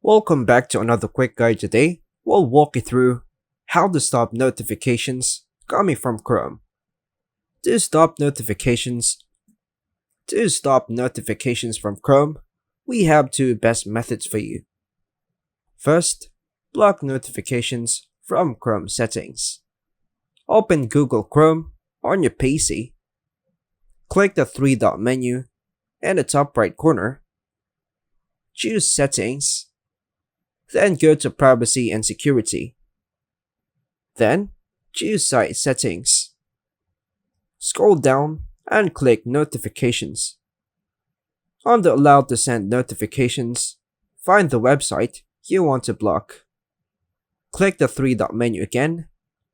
Welcome back to another quick guide. Today, we'll walk you through how to stop notifications coming from Chrome. To stop notifications, from Chrome, we have two best methods for you. First, block notifications from Chrome settings. Open Google Chrome on your PC. Click the three-dot menu in the top right corner. Choose Settings. Then go to Privacy and Security. Then, choose Site Settings. Scroll down and click Notifications. On the Allow to Send Notifications, find the website you want to block. Click the three-dot menu again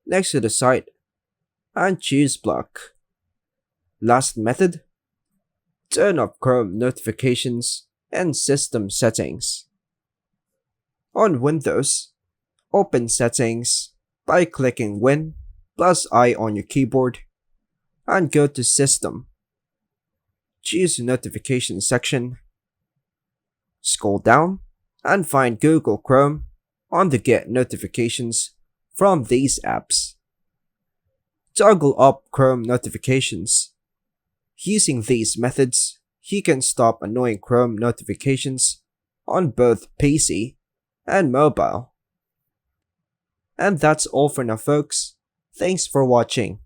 next to the site and choose Block. Last method, turn off Chrome notifications and System Settings. On Windows, open Settings by clicking Win plus I on your keyboard and go to System. Choose the Notification section. Scroll down and find Google Chrome on the Get Notifications from these apps. Toggle up Chrome notifications. Using these methods, you can stop annoying Chrome notifications on both PC and mobile. And that's all for now, folks. Thanks for watching.